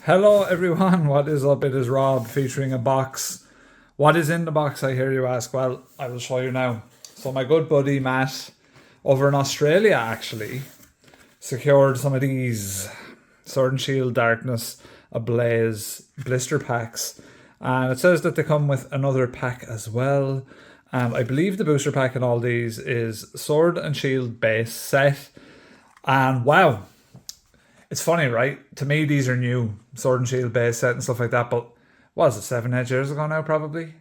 Hello everyone, what is up? It is Rob featuring a box. What is in the box, I hear you ask? Well, I will show you now. So my good buddy Matt, over in Australia actually, secured some of these Sword and Shield Darkness Ablaze blister packs. And it says that they come with another pack as well. I believe the booster pack in all these is Sword and Shield base set. And wow, it's funny, right? To me, these are new Sword and Shield base set and stuff like that. But what is it, 7-8 years ago now, probably?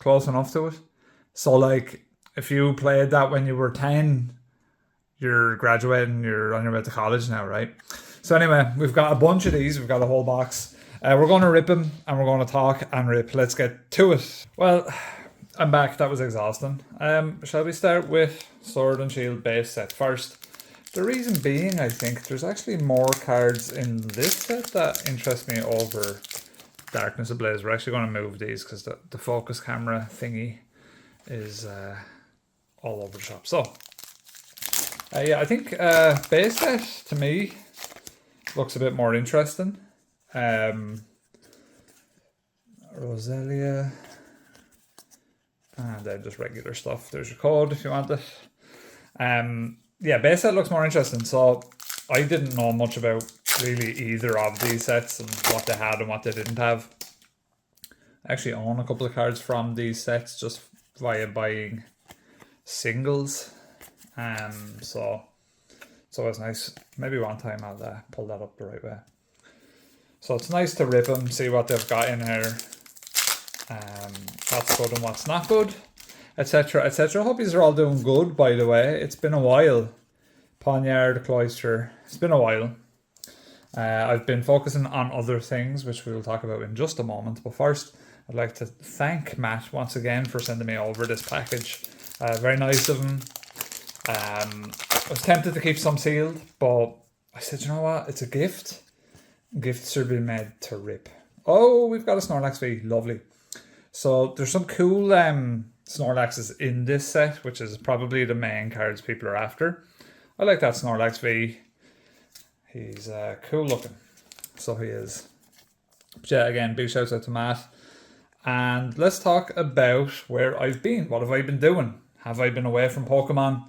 Close enough to it. So, like, if you played that when you were 10, you're graduating, you're on your way to college now, right? So, anyway, we've got a bunch of these. We've got a whole box. We're going to rip them and we're going to talk and rip. Let's get to it. Well, I'm back. That was exhausting. Shall we start with Sword and Shield base set first? The reason being, I think, there's actually more cards in this set that interest me over Darkness Ablaze. We're actually going to move these because the focus camera thingy is all over the shop. So, yeah, I think base set, to me, looks a bit more interesting. Roselia. And then just regular stuff. There's your code if you want it. Yeah, base set looks more interesting. So I didn't know much about really either of these sets and what they had and what they didn't have. I actually own a couple of cards from these sets just via buying singles. So it's nice. Maybe one time I'll pull that up the right way. So it's nice to rip them, see what they've got in here. What's good and what's not good, etc, etc. Hope you're all doing good, by the way. It's been a while. Poniard, Cloister, it's been a while. I've been focusing on other things, which we'll talk about in just a moment. But first, I'd like to thank Matt once again for sending me over this package. Very nice of him. I was tempted to keep some sealed, but I said, you know what? It's a gift. Gifts are being made to rip. Oh, we've got a Snorlax V. Lovely. So there's some cool Snorlaxes in this set, which is probably the main cards people are after. I like that Snorlax V. He's cool looking. So he is. But yeah, again, big shout out to Matt. And let's talk about where I've been. What have I been doing? Have I been away from Pokemon?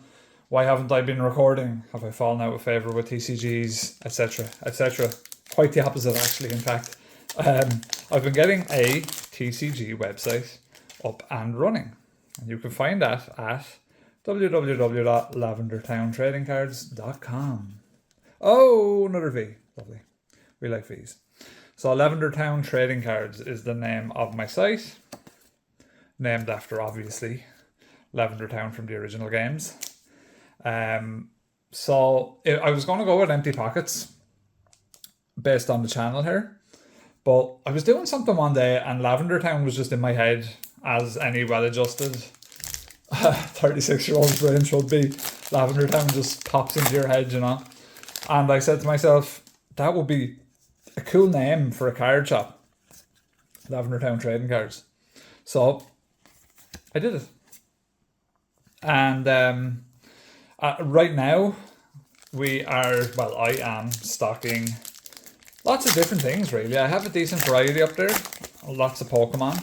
Why haven't I been recording? Have I fallen out of favour with TCGs, etc, etc? Quite the opposite, actually, in fact. I've been getting a TCG website up and running. And you can find that at www.lavendertowntradingcards.com. Oh, another V. Lovely. We like Vs. So Lavender Town Trading Cards is the name of my site. Named after, obviously, Lavender Town from the original games. So I was going to go with Empty Pockets based on the channel here. But I was doing something one day and Lavender Town was just in my head, as any well-adjusted 36-year-old brain should be. Lavender Town just pops into your head, you know. And I said to myself, that would be a cool name for a card shop. Lavender Town Trading Cards. So I did it. And right now I am stocking lots of different things, really. I have a decent variety up there. Lots of Pokemon.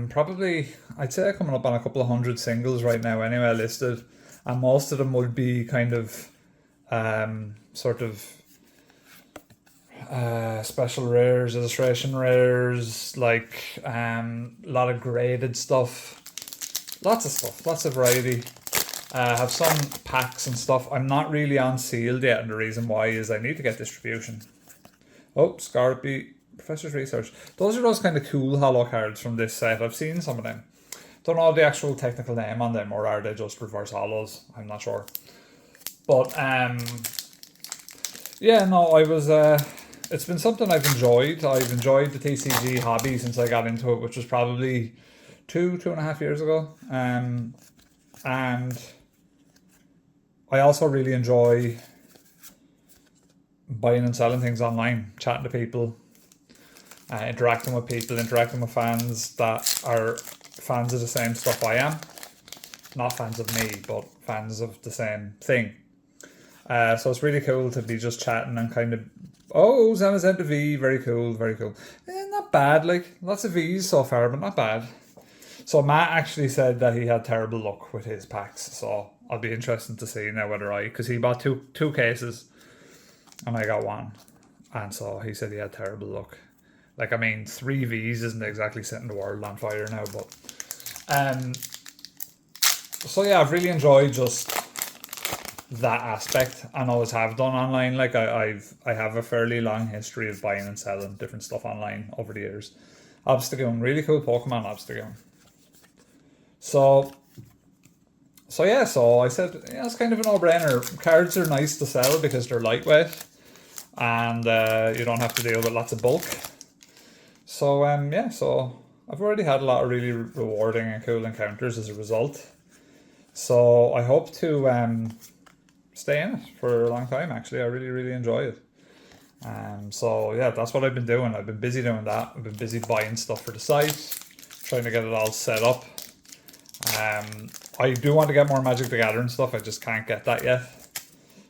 Probably, I'd say I'm coming up on a couple of hundred singles right now anyway listed. And most of them would be kind of special rares, illustration rares, like a lot of graded stuff. Lots of stuff, lots of variety. Have some packs and stuff. I'm not really on sealed yet, and the reason why is I need to get distribution. Oh, Scorpy, Professor's Research. Those are those kind of cool holo cards from this set. I've seen some of them. Don't know the actual technical name on them, or are they just reverse holos? I'm not sure. But, yeah, no, I was, it's been something I've enjoyed. I've enjoyed the TCG hobby since I got into it, which was probably 2.5 years ago. And I also really enjoy buying and selling things online, chatting to people, interacting with people, interacting with fans that are fans of the same stuff I am. Not fans of me, but fans of the same thing. So it's really cool to be just chatting and kind of, oh, Zamazenta V, very cool, very cool. Not bad, like, lots of Vs so far, but not bad. So Matt actually said that he had terrible luck with his packs, so I'll be interested to see now whether because he bought two cases, and I got one, and so he said he had terrible luck. Like, I mean, 3 Vs isn't exactly setting the world on fire now, but so yeah, I've really enjoyed just that aspect, and always have done online. Like, I have a fairly long history of buying and selling different stuff online over the years. Obstagoon, really cool Pokemon Obstagoon. So yeah, so I said, yeah, it's kind of a no-brainer. Cards are nice to sell because they're lightweight, and you don't have to deal with lots of bulk. So yeah, so I've already had a lot of really rewarding and cool encounters as a result. So I hope to stay in it for a long time. Actually, I really enjoy it. So yeah, that's what I've been doing. I've been busy doing that. I've been busy buying stuff for the site, trying to get it all set up. I do want to get more Magic the Gathering stuff. I just can't get that yet.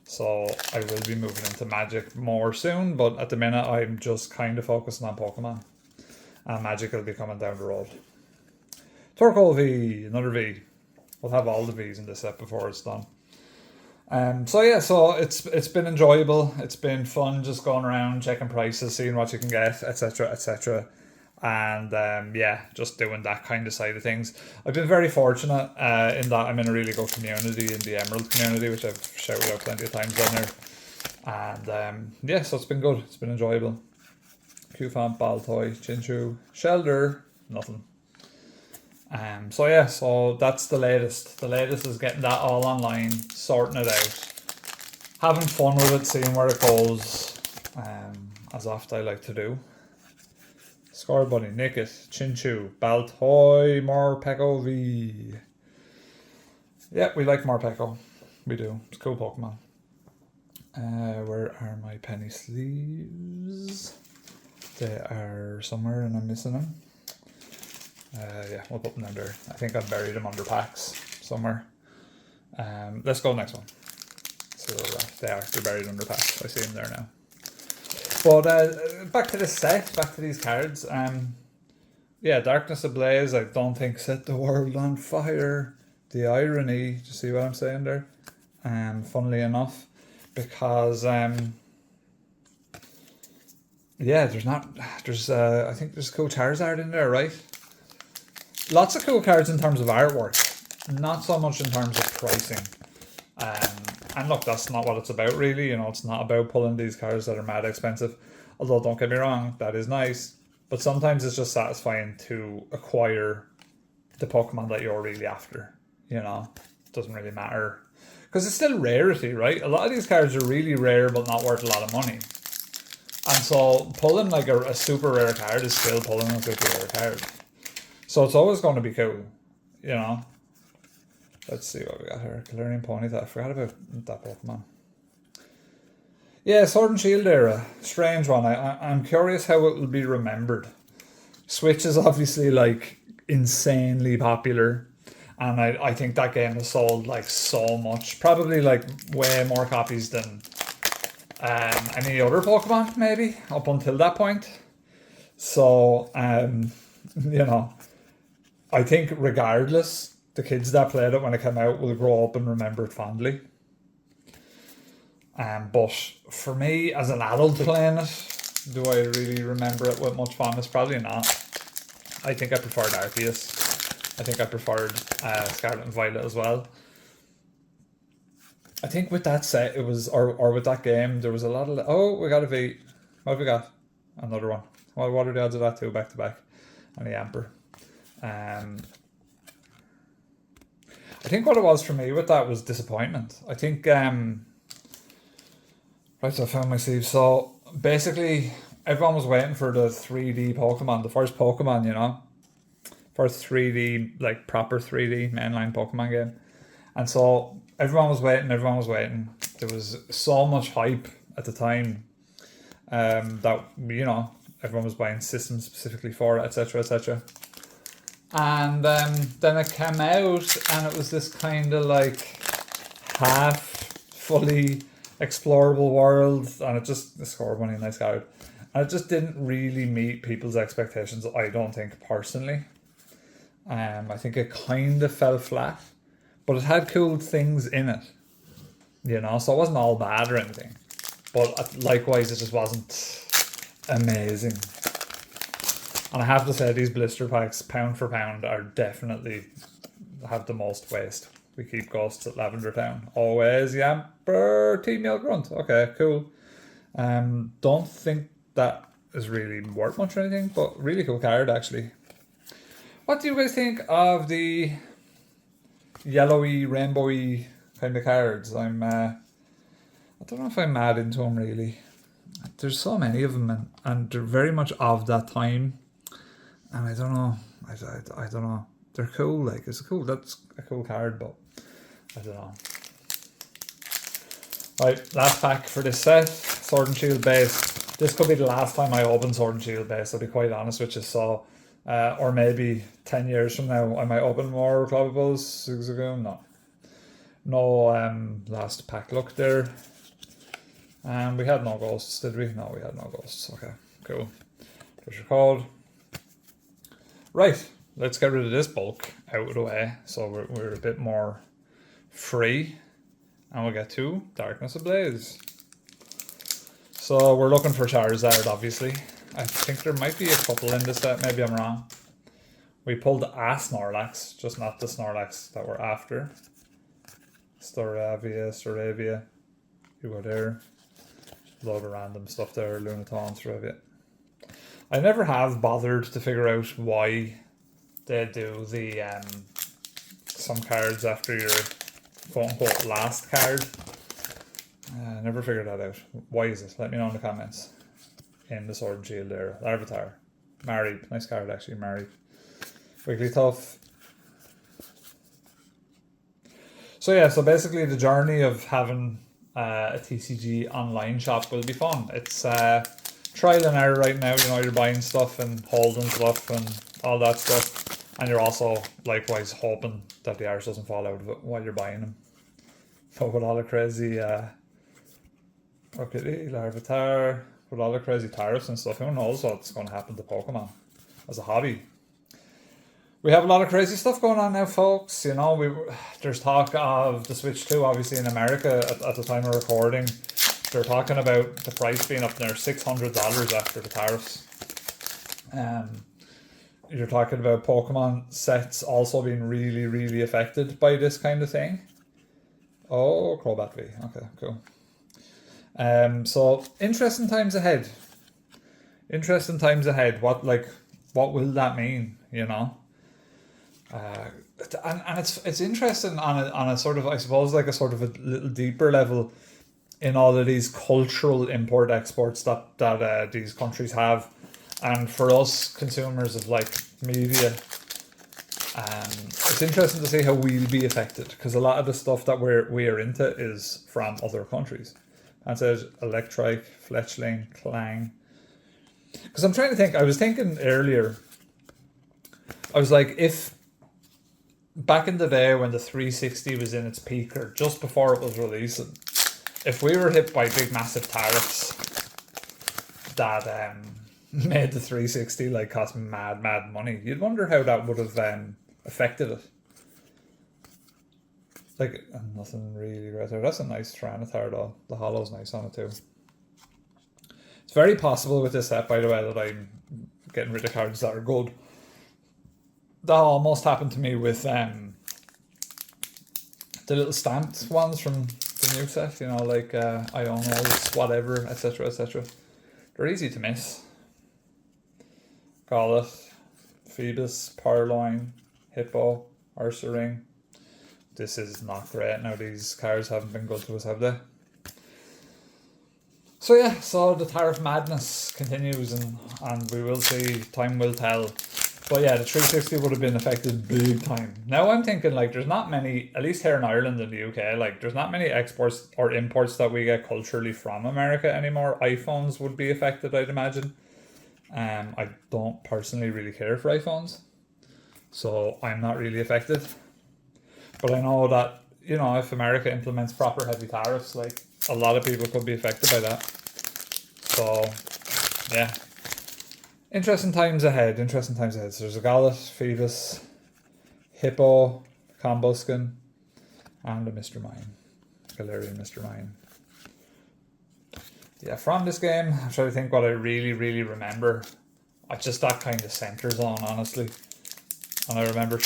So I will be moving into Magic more soon, but at the minute I'm just kind of focusing on Pokemon. And Magic will be coming down the road. Torkoal V, another V. We'll have all the Vs in this set before it's done. So yeah, so it's been enjoyable. It's been fun just going around, checking prices, seeing what you can get, etc, etc. And yeah, just doing that kind of side of things. I've been very fortunate in that I'm in a really good community, in the Emerald community, which I've shouted out plenty of times on there. And yeah, so it's been good. It's been enjoyable. Qfont, Baltoy, Chinchu, Shelder, nothing. So yeah, so that's the latest. The latest is getting that all online, sorting it out, having fun with it, seeing where it goes, as often I like to do. Scorbunny, Nickit, Chinchu, Baltoy, Morpeko V. Yeah, we like Morpeko. We do. It's a cool Pokemon. Where are my penny sleeves? They are somewhere and I'm missing them. Yeah, we'll put them down there. I think I've buried them under packs somewhere. Let's go next one. So they're buried under packs. I see them there now. But back to this set, back to these cards. Yeah, Darkness Ablaze, I don't think set the world on fire. The irony, do you see what I'm saying there? Funnily enough, because yeah, I think there's cool Charizard in there, right? Lots of cool cards in terms of artwork, not so much in terms of pricing. And look, that's not what it's about really, you know, it's not about pulling these cards that are mad expensive. Although, don't get me wrong, that is nice. But sometimes it's just satisfying to acquire the Pokemon that you're really after, you know. It doesn't really matter. Because it's still rarity, right? A lot of these cards are really rare but not worth a lot of money. And so pulling like a super rare card is still pulling a super rare card. So it's always going to be cool, you know. Let's see what we got here. Galarian Ponyta. I forgot about that Pokemon. Yeah, Sword and Shield era. Strange one. I'm curious how it will be remembered. Switch is obviously like insanely popular. And I think that game has sold like so much. Probably like way more copies than any other Pokemon maybe up until that point. So, you know, I think regardless, the kids that played it when it came out will grow up and remember it fondly. But for me, as an adult playing it, do I really remember it with much fondness? Probably not. I think I preferred Arceus. I think I preferred Scarlet and Violet as well. I think with that set, it was, or with that game, there was a lot of, oh, we got a V. What have we got? Another one. Well, what are the odds of that too, back to back? And the Amper. I think what it was for me with that was disappointment. I think, right, so I found my sleeve. So basically, everyone was waiting for the 3D Pokemon, the first Pokemon, you know, first 3D, like proper 3D mainline Pokemon game. And so everyone was waiting. There was so much hype at the time that, you know, everyone was buying systems specifically for it, etc, etc. And then it came out and it was this kind of like half fully explorable world, and it just scored money, nice card. And it just didn't really meet people's expectations, I don't think, personally. I think it kind of fell flat, but it had cool things in it, you know, so it wasn't all bad or anything. But likewise, it just wasn't amazing. And I have to say, these blister packs, pound for pound, are definitely have the most waste. We keep ghosts at Lavender Town. Always Yamper, Team Yell Grunt. Okay, cool. Don't think that is really worth much or anything, but really cool card actually. What do you guys think of the yellowy, rainbowy kind of cards? I don't know if I'm mad into them really. There's so many of them, and they're very much of that time. And I don't know. I don't know. They're cool. Like, it's cool. That's a cool card, but I don't know. Right, last pack for this set. Sword and Shield base. This could be the last time I open Sword and Shield base, I'll be quite honest with you. So, or maybe 10 years from now, I might open more Clubbables. No, last pack look there. We had no ghosts, did we? No, we had no ghosts. Okay, cool. There's your code. Right, let's get rid of this bulk out of the way, so we're a bit more free. And we'll get to Darkness Ablaze. So we're looking for Charizard, obviously. I think there might be a couple in this set, maybe I'm wrong. We pulled a Snorlax, just not the Snorlax that we're after. Staravia. You go there. Load of random stuff there, Lunaton, Staravia. I never have bothered to figure out why they do the some cards after your quote-unquote last card. I never figured that out. Why is it? Let me know in the comments. In the Sword and Shield there. Larvitar. Married. Nice card actually, Married. Wigglytuff. So yeah, so basically the journey of having a TCG online shop will be fun. It's trial and error right now, you know, you're buying stuff and holding stuff and all that stuff. And you're also likewise hoping that the arse doesn't fall out of it while you're buying them. But with all the crazy Larvitar, with all the crazy tariffs and stuff, who knows what's going to happen to Pokemon as a hobby. We have a lot of crazy stuff going on now, folks. You know, there's talk of the Switch 2, obviously in America at the time of recording. They're talking about the price being up near $600 after the tariffs. You're talking about Pokemon sets also being really, really affected by this kind of thing. Oh, Crobat V. Okay, cool. So interesting times ahead. Interesting times ahead. What will that mean? You know. And it's interesting on a sort of, I suppose, like a sort of a little deeper level in all of these cultural import exports that these countries have, and for us consumers of like media, it's interesting to see how we'll be affected, because a lot of the stuff that we're into is from other countries. And says Electrike, Fletchling, Clang. Because I'm trying to think. I was thinking earlier. I was like, if back in the day when the 360 was in its peak, or just before it was releasing, if we were hit by big massive tariffs that made the 360 like cost mad money, you'd wonder how that would have affected it. Like, nothing really right there. That's a nice Tyranitar though. The hollow's nice on it too. It's very possible with this set, by the way, that I'm getting rid of cards that are good. That almost happened to me with the little stamped ones from the new set, you know, like Ionos, whatever, etc, etc. They're easy to miss. Call it Phoebus, Purloin, Hippo, Ursaring. This is not great. Now these cards haven't been good to us, have they? So yeah, so the tariff madness continues, and we will see, time will tell. But yeah, the 360 would have been affected big time. Now I'm thinking, like, there's not many, at least here in Ireland and the UK, like, there's not many exports or imports that we get culturally from America anymore. iPhones would be affected, I'd imagine. I don't personally really care for iPhones, so I'm not really affected. But I know that, you know, if America implements proper heavy tariffs, like, a lot of people could be affected by that. So, yeah. Interesting times ahead. So there's a Gallet, Phoebus, Hippo, Combuskin, and a Mr. Mime. Galarian Mr. Mime. Yeah, from this game, I'm trying to think what I really, really remember. Just that kind of center zone, honestly. And I remember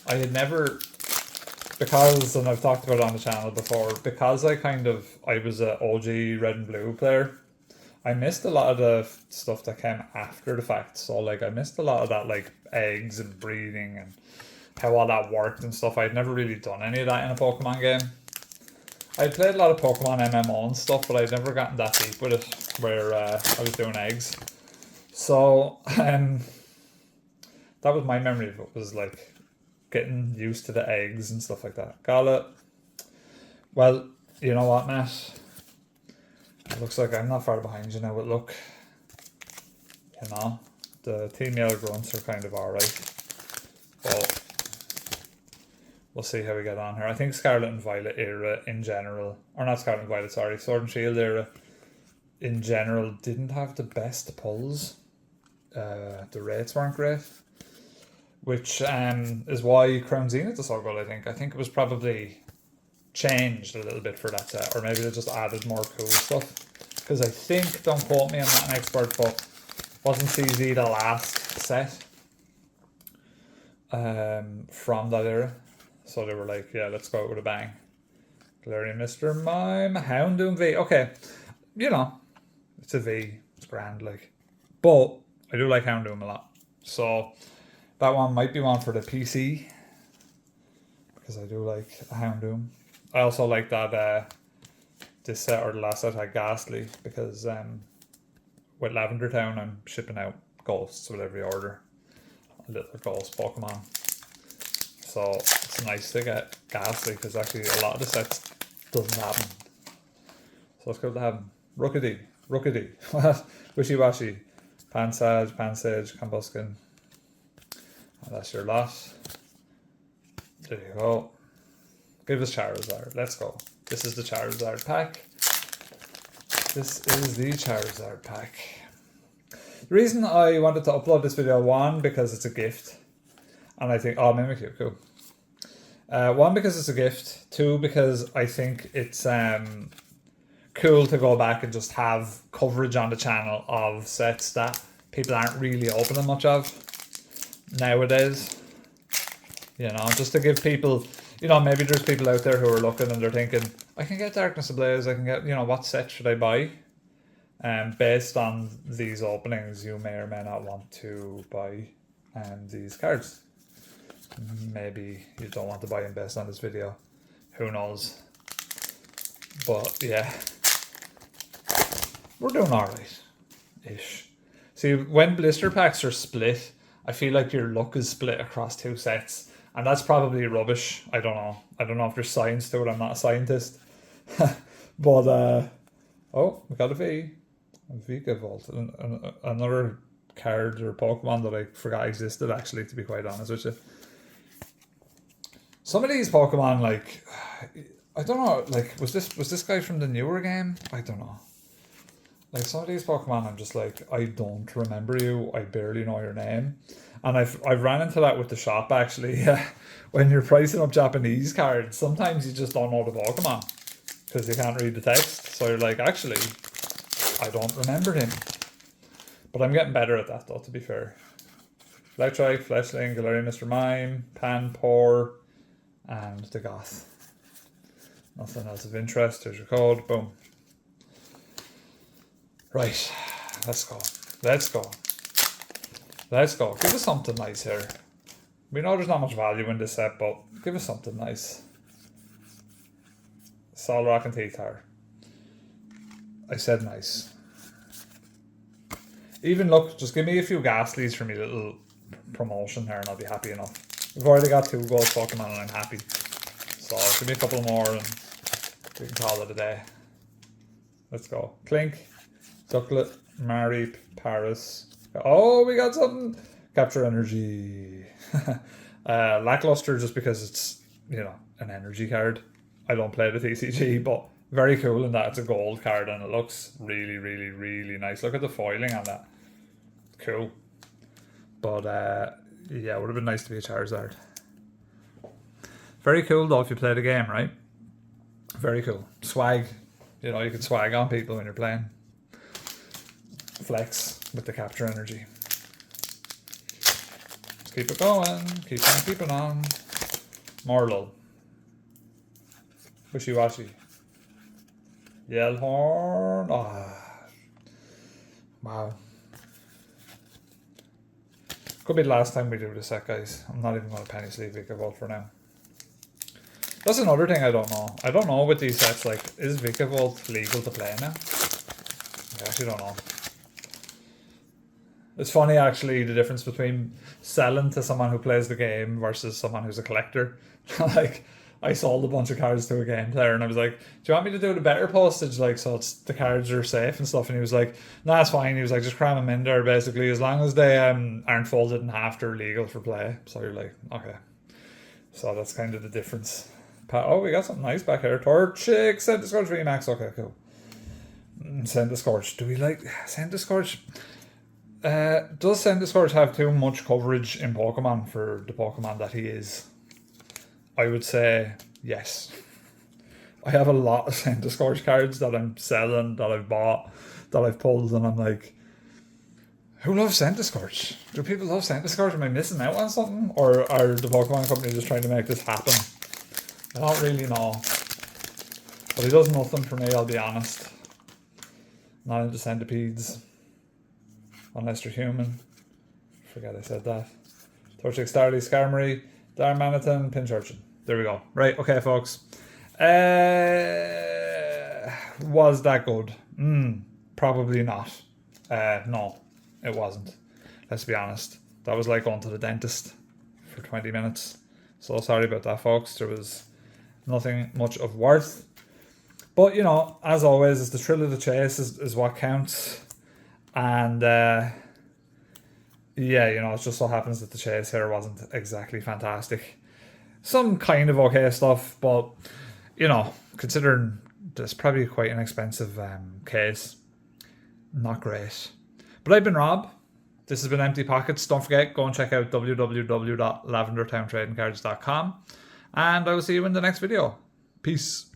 I had never, because, and I've talked about it on the channel before, because I was an OG red and blue player, I missed a lot of the stuff that came after the fact. So, like, I missed a lot of that, like, eggs and breeding and how all that worked and stuff. I'd never really done any of that in a Pokemon game. I'd played a lot of Pokemon MMO and stuff, but I'd never gotten that deep with it, where I was doing eggs. So, that was my memory of it, was like getting used to the eggs and stuff like that. Got it. Well, you know what, Matt? It looks like I'm not far behind you now, but look, you know, the Team Yellow grunts are kind of alright. But we'll see how we get on here. I think Scarlet and Violet era in general, or not Scarlet and Violet, sorry, Sword and Shield era in general didn't have the best pulls. The rates weren't great, which is why Crown Zenith is so good, I think. I think it was probably changed a little bit for that set, or maybe they just added more cool stuff. Because I think, don't quote me, I'm not an expert, but wasn't CZ the last set from that era? So they were like, yeah, let's go out with a bang. Galarian Mr. Mime, Houndoom V. Okay, you know, it's a V, it's grand, like. But I do like Houndoom a lot. So that one might be one for the PC, because I do like a Houndoom. I also like that this set, or the last set, had Ghastly, because with Lavender Town I'm shipping out ghosts with every order. A little ghost Pokemon. So it's nice to get Ghastly, because actually a lot of the sets doesn't have them. So it's good to have them. Rookity, Wishy-Washy, Pansage, Combuskin. And that's your lot. There you go. Give us Charizard. Let's go. This is the Charizard pack. The reason I wanted to upload this video, one, because it's a gift. And I think, oh, Mimikyu, cool. One, because it's a gift. Two, because I think it's cool to go back and just have coverage on the channel of sets that people aren't really opening much of nowadays. You know, just to give people, you know, maybe there's people out there who are looking and they're thinking, I can get Darkness Ablaze, I can get, you know, what set should I buy? Based on these openings, you may or may not want to buy these cards. Maybe you don't want to buy them based on this video. Who knows? But yeah, we're doing alright-ish. See, when blister packs are split, I feel like your luck is split across two sets. And that's probably rubbish. I don't know. I don't know if there's science to it. I'm not a scientist. But, oh, we got a V. A Vika Vault. Another card or Pokemon that I forgot existed, actually, to be quite honest with you. Some of these Pokemon, like, I don't know, like, was this guy from the newer game? I don't know. Like, some of these Pokemon, I'm just like, I don't remember you. I barely know your name. And I've ran into that with the shop, actually. When you're pricing up Japanese cards, sometimes you just don't know the Pokemon because you can't read the text. So you're like, actually, I don't remember him. But I'm getting better at that, though, to be fair. Electrike, Fletchling, Galarian Mr. Mime, Panpour, and the Goth. Nothing else of interest. There's your code. Boom. Right. Let's go. Give us something nice here. We know there's not much value in this set, but give us something nice. Solrock and T-Tar. I said nice. Even look, just give me a few Ghastlies for me little promotion here and I'll be happy enough. We've already got 2 gold Pokemon and I'm happy. So give me a couple more and we can call it a day. Let's go. Clink, Ducklet, Mareep, Paris. Oh, we got something. Capture Energy. Lackluster just because it's, you know, an energy card. I don't play the TCG, but Very cool in that it's a gold card and it looks really, really, really nice. Look at the foiling on that. Cool. But yeah, it would have been nice to be a Charizard. Very cool though if you play the game, right? Very cool. Swag. You know, you can swag on people when you're playing. Flex with the capture energy. Let's keep it going. Keep on keeping on. More lull. Wishy-washy. Yellhorn. Oh. Wow. Could be the last time we do this set, guys. I'm not even going to penny sleeve Vikavolt for now. That's another thing I don't know. I don't know with these sets, like, is Vikavolt legal to play now? I actually don't know. It's funny, actually, the difference between selling to someone who plays the game versus someone who's a collector. Like, I sold a bunch of cards to a game player and I was like, do you want me to do the better postage, like, so it's the cards are safe and stuff? And he was like, nah, it's fine. He was like, just cram them in there, basically, as long as they aren't folded in half, they're legal for play. So you're like, okay. So that's kind of the difference. Oh, we got something nice back here. Torchic, Send the Scorch VMAX. Okay, cool. Send the Scorch. Do we like Send the Scorch? Does Send the Scorch have too much coverage in Pokemon for the Pokemon that he is? I would say yes. I have a lot of Send the Scorch cards that I'm selling, that I've bought, that I've pulled, and I'm like, who loves Send the Scorch? Do people love Send the Scorch? Am I missing out on something? Or are the Pokemon company just trying to make this happen? I don't really know. But he does nothing for me, I'll be honest. Not into centipedes. Unless they're human. Forget I said that. Torchic, Starly, Skarmory, Darmanitan, Pincurchin. There we go. Right, okay, folks. Was that good? Probably not. No, it wasn't. Let's be honest. That was like going to the dentist for 20 minutes. So sorry about that, folks. There was nothing much of worth. But, you know, as always, it's the thrill of the chase is what counts. And, yeah, you know, it just so happens that the chase here wasn't exactly fantastic. Some kind of okay stuff, but, you know, considering this probably quite an expensive case, not great. But I've been Rob. This has been Empty Pockets. Don't forget, go and check out www.lavendertowntradingcards.com. And I will see you in the next video. Peace.